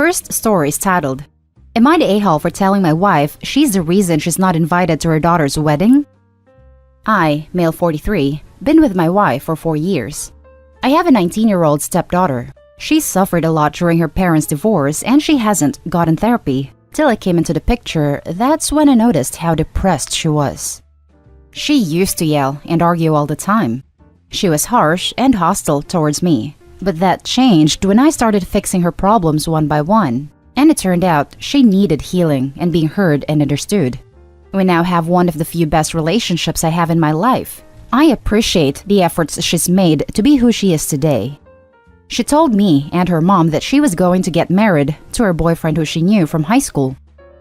First story is titled, Am I the a-hole for telling my wife she's the reason she's not invited to her daughter's wedding? I, male 43, been with my wife for 4 years. I have a 19-year-old stepdaughter. She suffered a lot during her parents' divorce and she hasn't gotten therapy. Till I came into the picture, that's when I noticed how depressed she was. She used to yell and argue all the time. She was harsh and hostile towards me. But that changed when I started fixing her problems one by one. And it turned out she needed healing and being heard and understood. We now have one of the few best relationships I have in my life. I appreciate the efforts she's made to be who she is today. She told me and her mom that she was going to get married to her boyfriend who she knew from high school.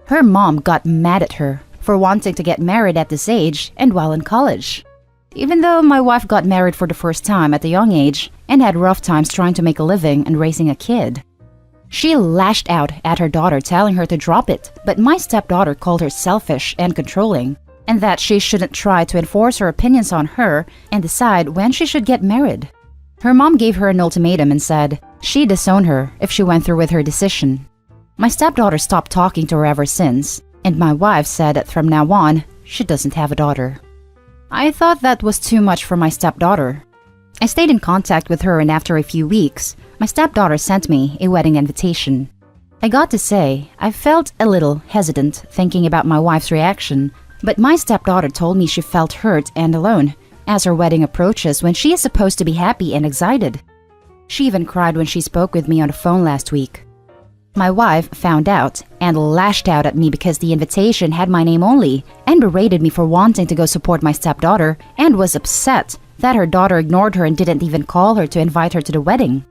Her mom got mad at her for wanting to get married at this age and while in college. Even though my wife got married for the first time at a young age and had rough times trying to make a living and raising a kid. She lashed out at her daughter telling her to drop it, but my stepdaughter called her selfish and controlling, and that she shouldn't try to enforce her opinions on her and decide when she should get married. Her mom gave her an ultimatum and said she'd disown her if she went through with her decision. My stepdaughter stopped talking to her ever since, and my wife said that from now on, she doesn't have a daughter. I thought that was too much for my stepdaughter. I stayed in contact with her, and after a few weeks, my stepdaughter sent me a wedding invitation. I got to say, I felt a little hesitant thinking about my wife's reaction, but my stepdaughter told me she felt hurt and alone as her wedding approaches when she is supposed to be happy and excited. She even cried when she spoke with me on the phone last week. My wife found out and lashed out at me because the invitation had my name only and berated me for wanting to go support my stepdaughter and was upset that her daughter ignored her and didn't even call her to invite her to the wedding.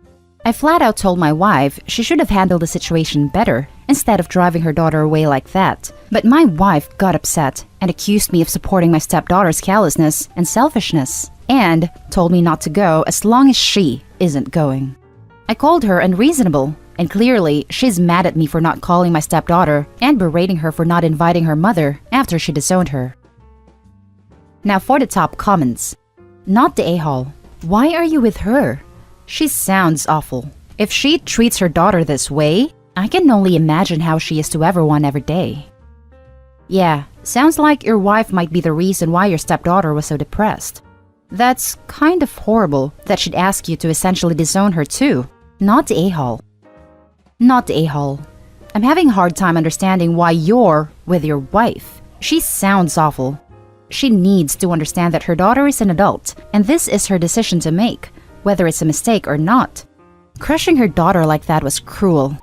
I flat out told my wife she should have handled the situation better instead of driving her daughter away like that. But my wife got upset and accused me of supporting my stepdaughter's callousness and selfishness and told me not to go as long as she isn't going. I called her unreasonable, and clearly she's mad at me for not calling my stepdaughter and berating her for not inviting her mother after she disowned her. Now for the top comments. Not the a-hole. Why are you with her? She sounds awful. If she treats her daughter this way, I can only imagine how she is to everyone every day. Yeah, sounds like your wife might be the reason why your stepdaughter was so depressed. That's kind of horrible that she'd ask you to essentially disown her too. Not the a-hole. Not the a-hole. I'm having a hard time understanding why you're with your wife. She sounds awful. She needs to understand that her daughter is an adult, and this is her decision to make, whether it's a mistake or not. Crushing her daughter like that was cruel.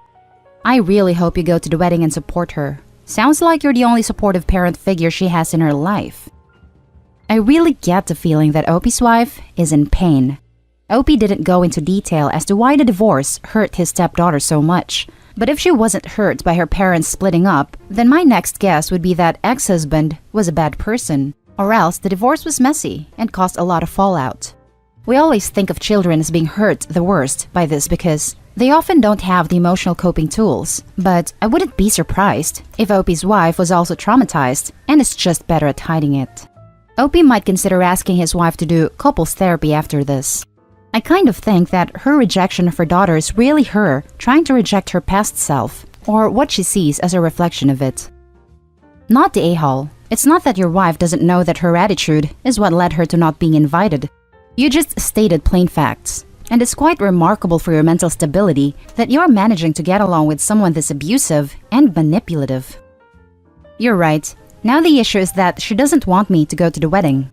I really hope you go to the wedding and support her. Sounds like you're the only supportive parent figure she has in her life. I really get the feeling that Opie's wife is in pain. Opie didn't go into detail as to why the divorce hurt his stepdaughter so much. But if she wasn't hurt by her parents splitting up, then my next guess would be that ex-husband was a bad person, or else the divorce was messy and caused a lot of fallout. We always think of children as being hurt the worst by this because they often don't have the emotional coping tools, but I wouldn't be surprised if Opie's wife was also traumatized and is just better at hiding it. Opie might consider asking his wife to do couples therapy after this. I kind of think that her rejection of her daughter is really her trying to reject her past self, or what she sees as a reflection of it. Not the a-hole. It's not that your wife doesn't know that her attitude is what led her to not being invited. You just stated plain facts, and it's quite remarkable for your mental stability that you're managing to get along with someone this abusive and manipulative. You're right. Now the issue is that she doesn't want me to go to the wedding.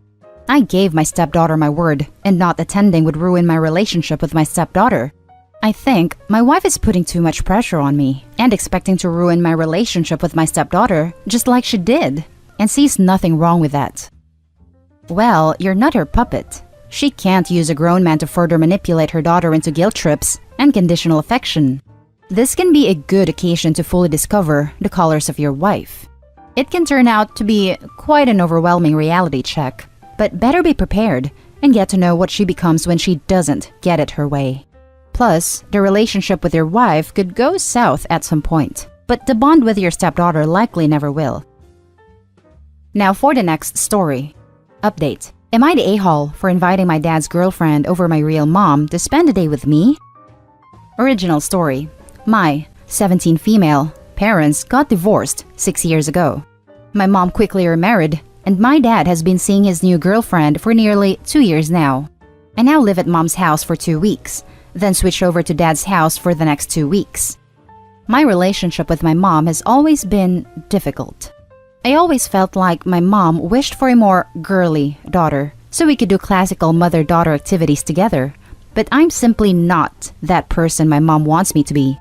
I gave my stepdaughter my word, and not attending would ruin my relationship with my stepdaughter. I think my wife is putting too much pressure on me and expecting to ruin my relationship with my stepdaughter just like she did, and sees nothing wrong with that. Well, you're not her puppet. She can't use a grown man to further manipulate her daughter into guilt trips and conditional affection. This can be a good occasion to fully discover the colors of your wife. It can turn out to be quite an overwhelming reality check, but better be prepared and get to know what she becomes when she doesn't get it her way. Plus, the relationship with your wife could go south at some point, but the bond with your stepdaughter likely never will. Now for the next story. Update. Am I the a-hole for inviting my dad's girlfriend over my real mom to spend a day with me? Original story. My 17 female, parents got divorced 6 years ago. My mom quickly remarried, and my dad has been seeing his new girlfriend for nearly 2 years now. I now live at mom's house for 2 weeks, then switch over to dad's house for the next 2 weeks. My relationship with my mom has always been difficult. I always felt like my mom wished for a more girly daughter, so we could do classical mother-daughter activities together. But I'm simply not that person my mom wants me to be.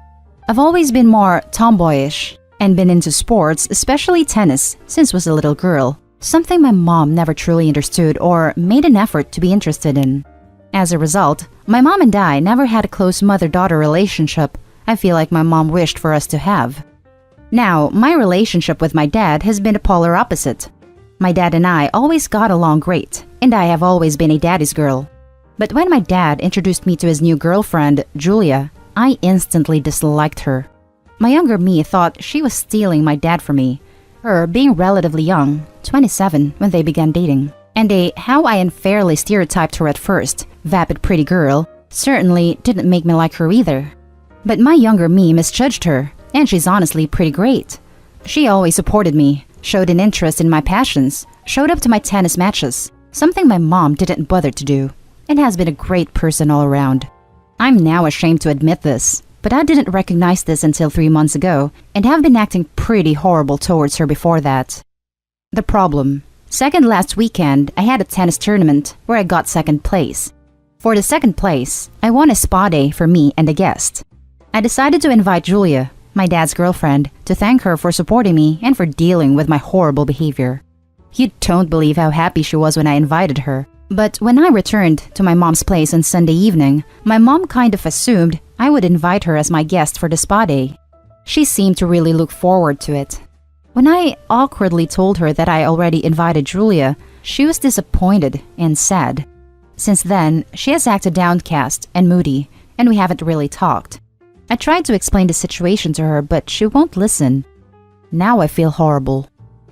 I've always been more tomboyish and been into sports, especially tennis, since I was a little girl, something my mom never truly understood or made an effort to be interested in. As a result, my mom and I never had a close mother-daughter relationship I feel like my mom wished for us to have. Now, my relationship with my dad has been a polar opposite. My dad and I always got along great, and I have always been a daddy's girl. But when my dad introduced me to his new girlfriend, Julia, I instantly disliked her. My younger me thought she was stealing my dad from me, her being relatively young, 27 when they began dating, and how I unfairly stereotyped her at first, vapid pretty girl, certainly didn't make me like her either. But my younger me misjudged her, and she's honestly pretty great. She always supported me, showed an interest in my passions, showed up to my tennis matches, something my mom didn't bother to do, and has been a great person all around. I'm now ashamed to admit this, but I didn't recognize this until 3 months ago and have been acting pretty horrible towards her before that. The problem. Second last weekend, I had a tennis tournament where I got second place. For the second place, I won a spa day for me and a guest. I decided to invite Julia, my dad's girlfriend, to thank her for supporting me and for dealing with my horrible behavior. You don't believe how happy she was when I invited her. But when I returned to my mom's place on Sunday evening, my mom kind of assumed I would invite her as my guest for the spa day. She seemed to really look forward to it. When I awkwardly told her that I already invited Julia, she was disappointed and sad. Since then, she has acted downcast and moody, and we haven't really talked. I tried to explain the situation to her, but she won't listen. Now I feel horrible.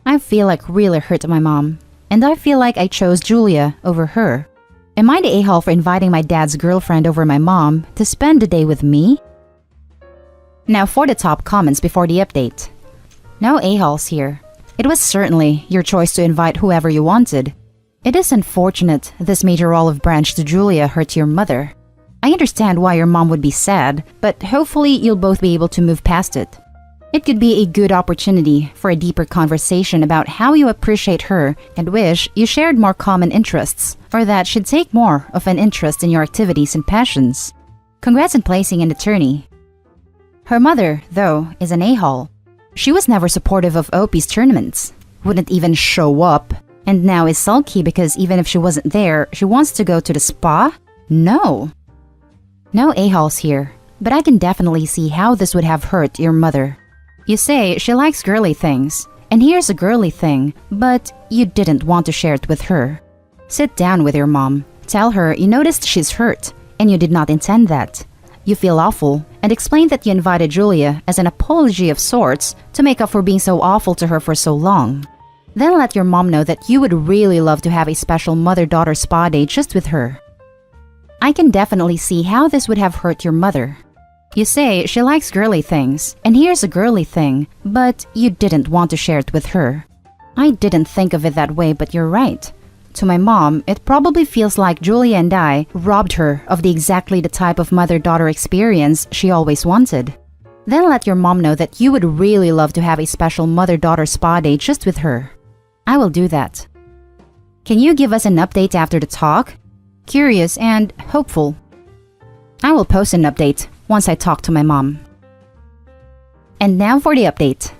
I feel like really hurt my mom, and I feel like I chose Julia over her. Am I the a-hole for inviting my dad's girlfriend over my mom to spend the day with me? Now for the top comments before the update. No a-holes here. It was certainly your choice to invite whoever you wanted. It is unfortunate this major olive branch to Julia hurt your mother. I understand why your mom would be sad, but hopefully you'll both be able to move past it. It could be a good opportunity for a deeper conversation about how you appreciate her and wish you shared more common interests, or that she'd take more of an interest in your activities and passions. Congrats on placing an attorney. Her mother, though, is an a-hole. She was never supportive of Opie's tournaments, wouldn't even show up, and now is sulky because even if she wasn't there, she wants to go to the spa? No. No a-holes here, but I can definitely see how this would have hurt your mother. You say she likes girly things, and here's a girly thing, but you didn't want to share it with her. Sit down with your mom, tell her you noticed she's hurt, and you did not intend that. You feel awful, and explain that you invited Julia as an apology of sorts to make up for being so awful to her for so long. Then let your mom know that you would really love to have a special mother-daughter spa day just with her. I can definitely see how this would have hurt your mother. You say she likes girly things, and here's a girly thing, but you didn't want to share it with her. I didn't think of it that way, but you're right. To my mom, it probably feels like Julia and I robbed her of exactly the type of mother-daughter experience she always wanted. Then let your mom know that you would really love to have a special mother-daughter spa day just with her. I will do that. Can you give us an update after the talk? Curious and hopeful. I will post an update once I talk to my mom. And now for the update.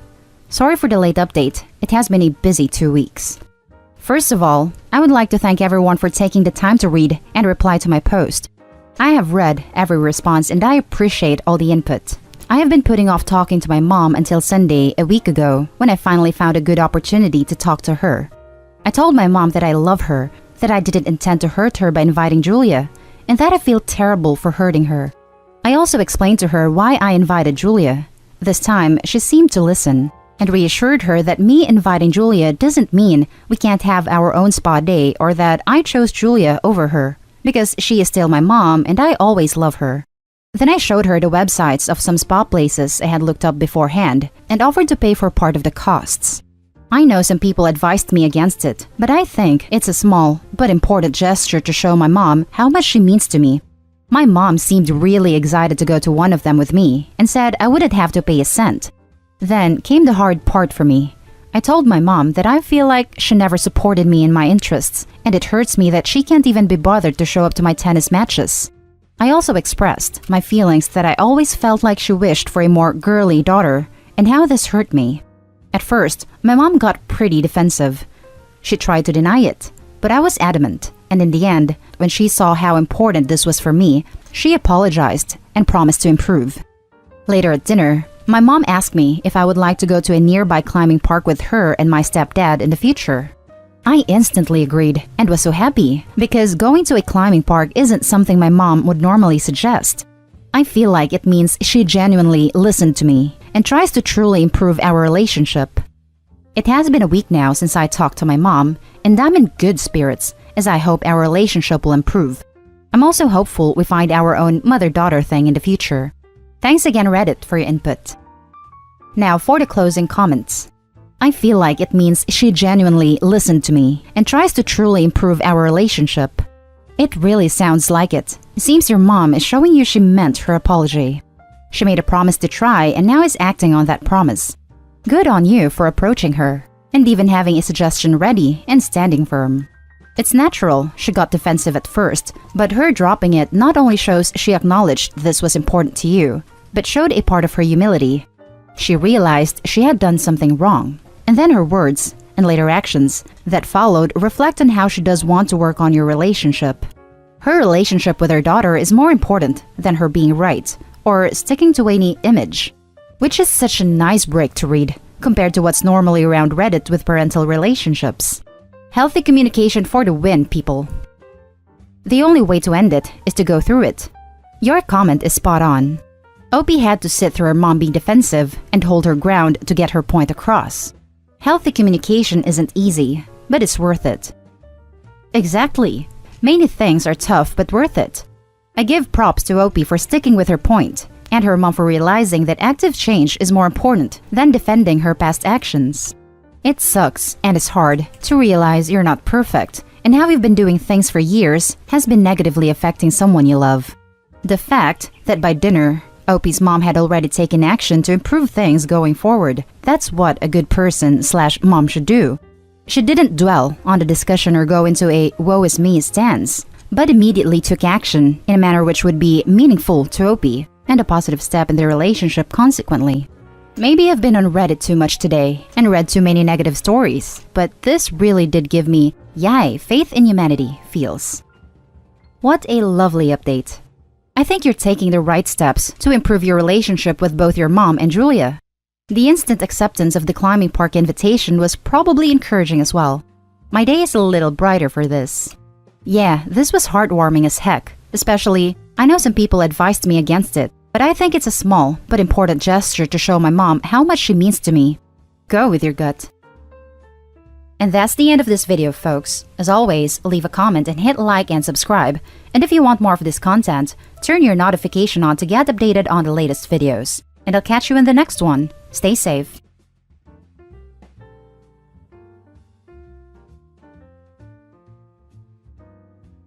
Sorry for the late update. It has been a busy 2 weeks. First of all, I would like to thank everyone for taking the time to read and reply to my post. I have read every response and I appreciate all the input. I have been putting off talking to my mom until Sunday a week ago when I finally found a good opportunity to talk to her. I told my mom that I love her, that I didn't intend to hurt her by inviting Julia, and that I feel terrible for hurting her. I also explained to her why I invited Julia. This time, she seemed to listen, and reassured her that me inviting Julia doesn't mean we can't have our own spa day or that I chose Julia over her, because she is still my mom and I always love her. Then I showed her the websites of some spa places I had looked up beforehand and offered to pay for part of the costs. I know some people advised me against it, but I think it's a small but important gesture to show my mom how much she means to me. My mom seemed really excited to go to one of them with me and said I wouldn't have to pay a cent. Then came the hard part for me. I told my mom that I feel like she never supported me in my interests, and it hurts me that she can't even be bothered to show up to my tennis matches. I also expressed my feelings that I always felt like she wished for a more girly daughter, and how this hurt me. At first, my mom got pretty defensive. She tried to deny it, but I was adamant, and in the end, when she saw how important this was for me, she apologized and promised to improve. Later at dinner, my mom asked me if I would like to go to a nearby climbing park with her and my stepdad in the future. I instantly agreed and was so happy because going to a climbing park isn't something my mom would normally suggest. I feel like it means she genuinely listened to me and tries to truly improve our relationship. It has been a week now since I talked to my mom, and I'm in good spirits as I hope our relationship will improve. I'm also hopeful we find our own mother-daughter thing in the future. Thanks again, Reddit, for your input. Now for the closing comments. I feel like it means she genuinely listened to me and tries to truly improve our relationship. It really sounds like it. It seems your mom is showing you she meant her apology. She made a promise to try and now is acting on that promise. Good on you for approaching her and even having a suggestion ready and standing firm. It's natural she got defensive at first, but her dropping it not only shows she acknowledged this was important to you, but showed a part of her humility. She realized she had done something wrong, and then her words and later actions that followed reflect on how she does want to work on your relationship. Her relationship with her daughter is more important than her being right or sticking to any image, which is such a nice break to read compared to what's normally around Reddit with parental relationships. Healthy communication for the win, people. The only way to end it is to go through it. Your comment is spot on. Opie had to sit through her mom being defensive and hold her ground to get her point across. Healthy communication isn't easy, but it's worth it. Exactly. Many things are tough but worth it. I give props to Opie for sticking with her point, and her mom for realizing that active change is more important than defending her past actions. It sucks and it's hard to realize you're not perfect, and how you've been doing things for years has been negatively affecting someone you love. The fact that by dinner, Opie's mom had already taken action to improve things going forward, that's what a good person/mom should do. She didn't dwell on the discussion or go into a woe is me stance, but immediately took action in a manner which would be meaningful to Opie and a positive step in their relationship consequently. Maybe I've been on Reddit too much today and read too many negative stories, but this really did give me, yay, faith in humanity feels. What a lovely update. I think you're taking the right steps to improve your relationship with both your mom and Julia. The instant acceptance of the climbing park invitation was probably encouraging as well. My day is a little brighter for this. Yeah, this was heartwarming as heck, especially, I know some people advised me against it, but I think it's a small but important gesture to show my mom how much she means to me. Go with your gut. And that's the end of this video, folks. As always, leave a comment and hit like and subscribe. And if you want more of this content, turn your notification on to get updated on the latest videos. And I'll catch you in the next one. Stay safe.